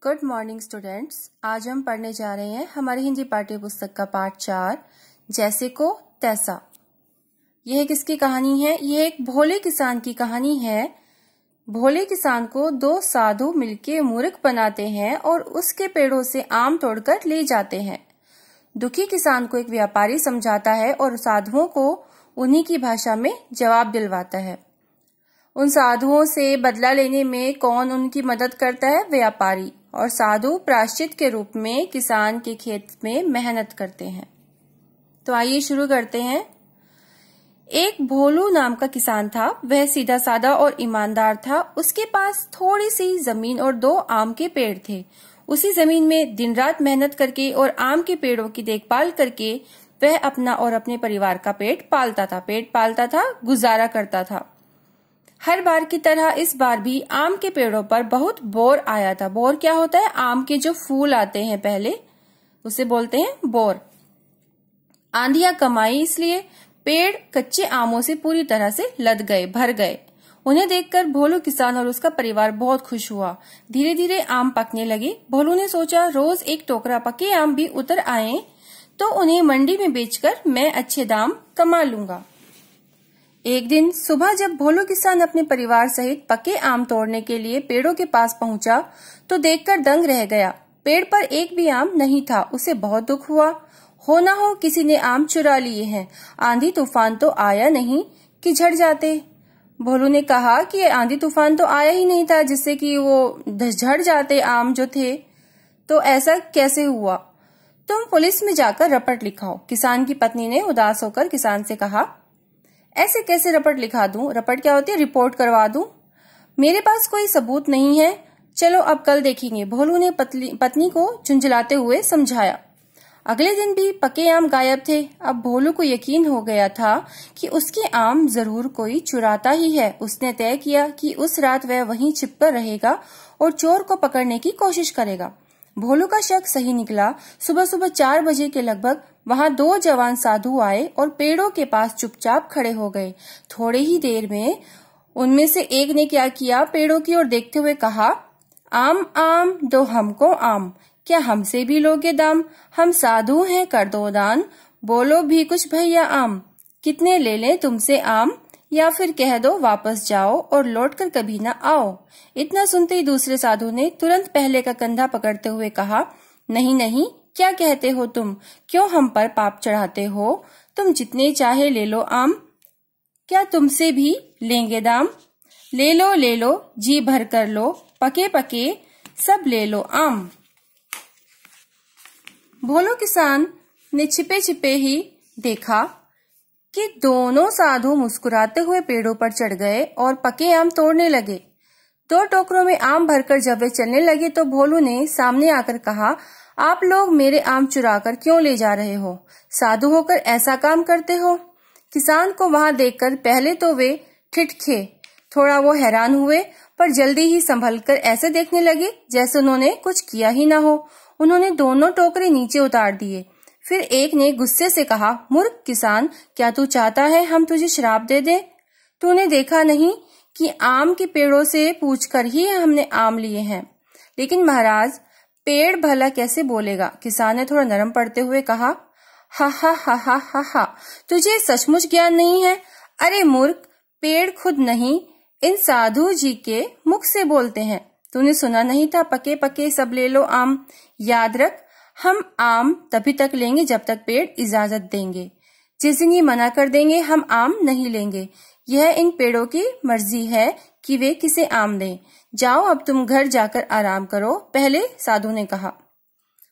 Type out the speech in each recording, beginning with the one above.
Good morning students. आज हम पढ़ने जा रहे हैं हमारी हिंदी पाठ्य पुस्तक का पाठ 4 जैसे को तैसा। यह किसकी कहानी है? यह एक भोले किसान की कहानी है। भोले किसान को दो साधु मिलके मूर्ख बनाते हैं और उसके पेड़ों से आम तोड़कर ले जाते हैं। दुखी किसान को एक व्यापारी समझाता है और साधुओं को उन्हीं की भाषा में जवाब दिलवाता है। उन साधुओं से बदला लेने में कौन उनकी मदद करता है? व्यापारी। और साधु प्रायश्चित के रूप में किसान के खेत में मेहनत करते हैं। तो आइए शुरू करते हैं। एक भोलू नाम का किसान था। वह सीधा साधा और ईमानदार था। उसके पास थोड़ी सी जमीन और 2 आम के पेड़ थे। उसी जमीन में दिन रात मेहनत करके और आम के पेड़ों की देखभाल करके वह अपना और अपने परिवार का पेट पालता था, गुजारा करता था। हर बार की तरह इस बार भी आम के पेड़ों पर बहुत बोर आया था। बोर क्या होता है? आम के जो फूल आते हैं पहले, उसे बोलते हैं बोर। आंधियां कमाई, इसलिए पेड़ कच्चे आमों से पूरी तरह से भर गए। उन्हें देखकर भोलू किसान और उसका परिवार बहुत खुश हुआ। धीरे धीरे आम पकने लगे। भोलू ने सोचा रोज एक टोकरा पके आम भी उतर आए तो उन्हें मंडी में बेचकर मैं अच्छे दाम कमा लूंगा। एक दिन सुबह जब भोलू किसान अपने परिवार सहित पके आम तोड़ने के लिए पेड़ों के पास पहुंचा तो देखकर दंग रह गया। पेड़ पर एक भी आम नहीं था। उसे बहुत दुख हुआ। हो ना हो किसी ने आम चुरा लिए हैं। आंधी तूफान तो आया नहीं कि झड़ जाते। भोलू ने कहा कि आंधी तूफान तो आया ही नहीं था जिससे कि वो झड़ जाते आम जो थे, तो ऐसा कैसे हुआ? तुम पुलिस में जाकर रपट लिखाओ। किसान की पत्नी ने उदास होकर किसान से कहा, ऐसे कैसे रपट लिखा दूं? रपट क्या होती है? रिपोर्ट करवा दूं? मेरे पास कोई सबूत नहीं है। चलो अब कल देखेंगे। भोलू ने पत्नी को झुंझलाते हुए समझाया। अगले दिन भी पके आम गायब थे। अब भोलू को यकीन हो गया था कि उसके आम जरूर कोई चुराता ही है। उसने तय किया कि उस रात वह वहीं छिपकर रहेगा और चोर को पकड़ने की कोशिश करेगा। भोलू का शक सही निकला। सुबह 4 बजे के लगभग वहां 2 जवान साधु आए और पेड़ों के पास चुपचाप खड़े हो गए। थोड़े ही देर में उनमें से एक ने क्या किया, पेड़ों की ओर देखते हुए कहा, आम आम दो हमको आम, क्या हमसे भी लोगे दाम? हम साधु हैं, कर दो दान, बोलो भी कुछ भैया आम, कितने ले लें तुमसे आम, या फिर कह दो वापस जाओ और लौटकर कभी ना आओ। इतना सुनते ही दूसरे साधु ने तुरंत पहले का कंधा पकड़ते हुए कहा, नहीं नहीं, क्या कहते हो तुम? क्यों हम पर पाप चढ़ाते हो? तुम जितने चाहे ले लो आम, क्या तुमसे भी लेंगे दाम? ले लो जी भर कर लो, पके पके सब ले लो आम। भोलू किसान ने छिपे छिपे ही देखा कि दोनों साधु मुस्कुराते हुए पेड़ों पर चढ़ गए और पके आम तोड़ने लगे। 2 टोकरों में आम भरकर जब वे चलने लगे तो भोलू ने सामने आकर कहा, आप लोग मेरे आम चुराकर क्यों ले जा रहे हो? साधु होकर ऐसा काम करते हो? किसान को वहां देखकर पहले तो वे ठिठके, थोड़ा वो हैरान हुए, पर जल्दी ही संभलकर ऐसे देखने लगे जैसे उन्होंने कुछ किया ही ना हो। उन्होंने दोनों टोकरे नीचे उतार दिए। फिर एक ने गुस्से से कहा, मूर्ख किसान, क्या तू चाहता है हम तुझे श्राप दे दें? तूने देखा नहीं कि आम के पेड़ों से पूछकर ही हमने आम लिए हैं? लेकिन महाराज, पेड़ भला कैसे बोलेगा? किसान ने थोड़ा नरम पड़ते हुए कहा, हा हा हा हा हा हा, तुझे सचमुच ज्ञान नहीं है? अरे मूर्ख, पेड़ खुद नहीं, इन साधु जी के मुख से बोलते हैं। तूने सुना नहीं था, पके पके सब ले लो आम? याद रख, हम आम तभी तक लेंगे जब तक पेड़ इजाजत देंगे। जिस दिन ये मना कर देंगे हम आम नहीं लेंगे। यह इन पेड़ों की मर्जी है कि वे किसे आम दें। जाओ अब तुम घर जाकर आराम करो, पहले साधु ने कहा।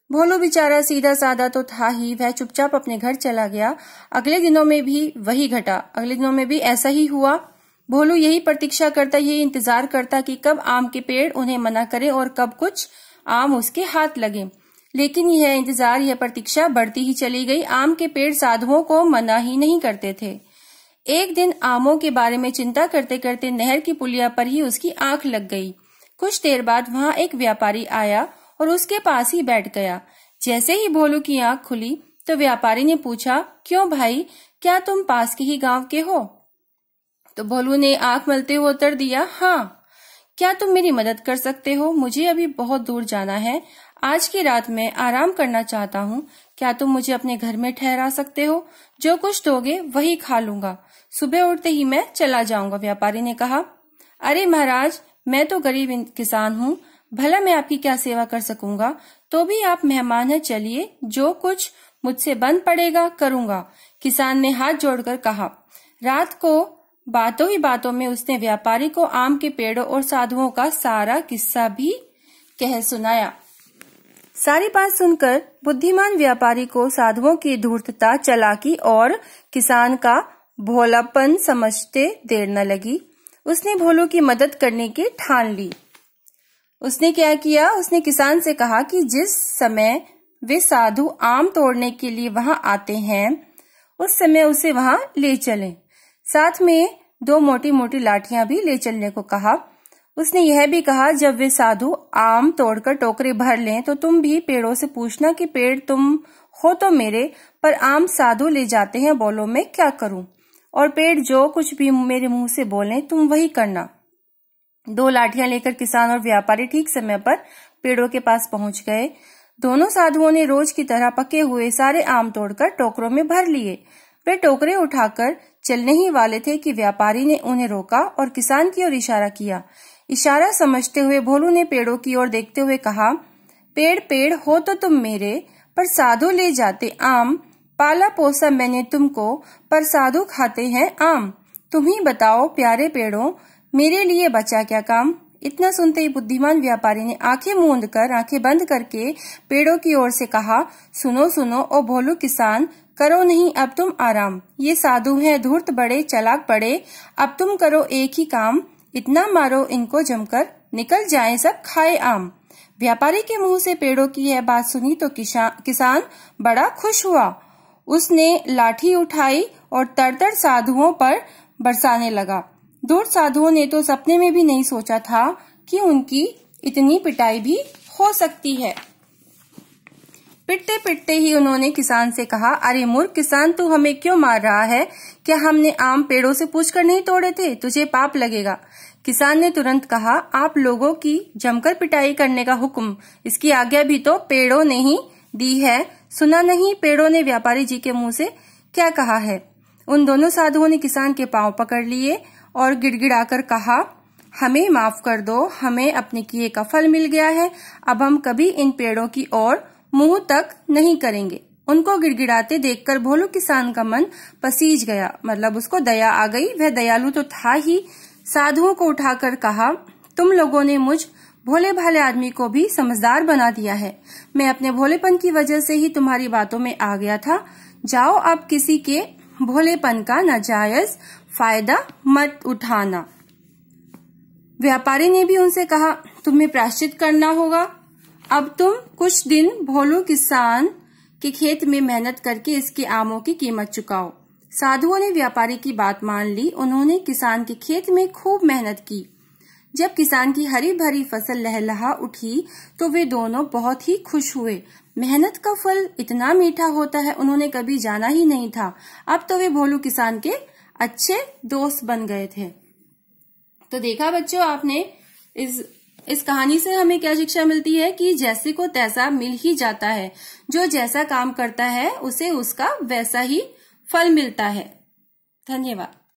भोलू बेचारा सीधा साधा तो था ही, वह चुपचाप अपने घर चला गया। अगले दिनों में भी वही घटा। अगले दिनों में भी ऐसा ही हुआ। भोलू यही प्रतीक्षा करता, यही इंतजार करता कि कब आम के पेड़ उन्हें मना करे और कब कुछ आम उसके हाथ लगे। लेकिन यह इंतजार, यह प्रतीक्षा बढ़ती ही चली गई। आम के पेड़ साधुओं को मना ही नहीं करते थे। एक दिन आमों के बारे में चिंता करते करते नहर की पुलिया पर ही उसकी आंख लग गई। कुछ देर बाद वहां एक व्यापारी आया और उसके पास ही बैठ गया। जैसे ही भोलू की आंख खुली तो व्यापारी ने पूछा, क्यों भाई, क्या तुम पास के ही गांव के हो? तो भोलू ने आंख मलते हुए उत्तर दिया, हाँ। क्या तुम मेरी मदद कर सकते हो? मुझे अभी बहुत दूर जाना है। आज की रात मैं आराम करना चाहता हूँ। क्या तुम मुझे अपने घर में ठहरा सकते हो? जो कुछ दोगे वही खा लूंगा। सुबह उठते ही मैं चला जाऊंगा। व्यापारी ने कहा, अरे महाराज, मैं तो गरीब किसान हूँ, भला मैं आपकी क्या सेवा कर सकूंगा? तो भी आप मेहमान हैं, चलिए, जो कुछ मुझसे बन पड़ेगा करूंगा। किसान ने हाथ जोड़कर कहा। रात को बातों ही बातों में उसने व्यापारी को आम के पेड़ों और साधुओं का सारा किस्सा भी कह सुनाया। सारी बात सुनकर बुद्धिमान व्यापारी को साधुओं की धूर्तता, चालाकी और किसान का भोलापन समझते देर न लगी। उसने भोलू की मदद करने की ठान ली। उसने क्या किया? उसने किसान से कहा कि जिस समय वे साधु आम तोड़ने के लिए वहां आते हैं, उस समय उसे वहां ले चलें। साथ में 2 मोटी मोटी लाठियां भी ले चलने को कहा। उसने यह भी कहा, जब वे साधु आम तोड़कर टोकरे भर लें तो तुम भी पेड़ों से पूछना कि पेड़ तुम हो तो मेरे, पर आम साधु ले जाते हैं, बोलो मैं क्या करूं? और पेड़ जो कुछ भी मेरे मुंह से बोलें तुम वही करना। 2 लाठियां लेकर किसान और व्यापारी ठीक समय पर पेड़ों के पास पहुंच गए। दोनों साधुओं ने रोज की तरह पके हुए सारे आम तोड़कर टोकरों में भर लिए। वे टोकरे उठाकर चलने ही वाले थे कि व्यापारी ने उन्हें रोका और किसान की ओर इशारा किया। इशारा समझते हुए भोलू ने पेड़ों की ओर देखते हुए कहा, पेड़ पेड़ हो तो तुम मेरे, पर साधु ले जाते आम। पाला पोसा मैंने तुमको, पर साधु खाते हैं आम। तुम ही बताओ प्यारे पेड़ों, मेरे लिए बचा क्या काम? इतना सुनते ही बुद्धिमान व्यापारी ने आंखें बंद करके पेड़ों की ओर से कहा, सुनो सुनो ओ भोलू किसान, करो नहीं अब तुम आराम। ये साधु हैं धूर्त बड़े, चालाक बड़े, अब तुम करो एक ही काम। इतना मारो इनको जमकर, निकल जाएं सब खाए आम। व्यापारी के मुंह से पेड़ों की यह बात सुनी तो किसान बड़ा खुश हुआ। उसने लाठी उठाई और तड़तड़ साधुओं पर बरसाने लगा। धूर्त साधुओं ने तो सपने में भी नहीं सोचा था कि उनकी इतनी पिटाई भी हो सकती है। पिटते पिटते ही उन्होंने किसान से कहा, अरे मूर्ख किसान, तू हमें क्यों मार रहा है? क्या हमने आम पेड़ों से पूछकर नहीं तोड़े थे? तुझे पाप लगेगा। किसान ने तुरंत कहा, आप लोगों की जमकर पिटाई करने का हुक्म, इसकी आज्ञा भी तो पेड़ों ने ही दी है। सुना नहीं पेड़ों ने व्यापारी जी के मुंह से क्या कहा है? उन दोनों साधुओं ने किसान के पांव पकड़ लिए और गिड़गिड़ाकर कहा, हमें माफ कर दो, हमें अपने किए का फल मिल गया है। अब हम कभी इन पेड़ों की ओर मुंह तक नहीं करेंगे। उनको गिड़गिड़ाते देखकर भोलू किसान का मन पसीज गया, मतलब उसको दया आ गई। वह दयालु तो था ही। साधुओं को उठाकर कहा, तुम लोगों ने मुझ भोले भाले आदमी को भी समझदार बना दिया है। मैं अपने भोलेपन की वजह से ही तुम्हारी बातों में आ गया था। जाओ अब किसी के भोलेपन का नाजायज फायदा मत उठाना। व्यापारी ने भी उनसे कहा, तुम्हें प्रायश्चित करना होगा। अब तुम कुछ दिन भोलू किसान के खेत में मेहनत करके इसके आमों की कीमत चुकाओ। साधुओं ने व्यापारी की बात मान ली। उन्होंने किसान के खेत में खूब मेहनत की। जब किसान की हरी भरी फसल लहलहा उठी तो वे दोनों बहुत ही खुश हुए। मेहनत का फल इतना मीठा होता है उन्होंने कभी जाना ही नहीं था। अब तो वे भोलू किसान के अच्छे दोस्त बन गए थे। तो देखा बच्चों आपने, इस कहानी से हमें क्या शिक्षा मिलती है कि जैसे को तैसा मिल ही जाता है। जो जैसा काम करता है उसे उसका वैसा ही फल मिलता है। धन्यवाद।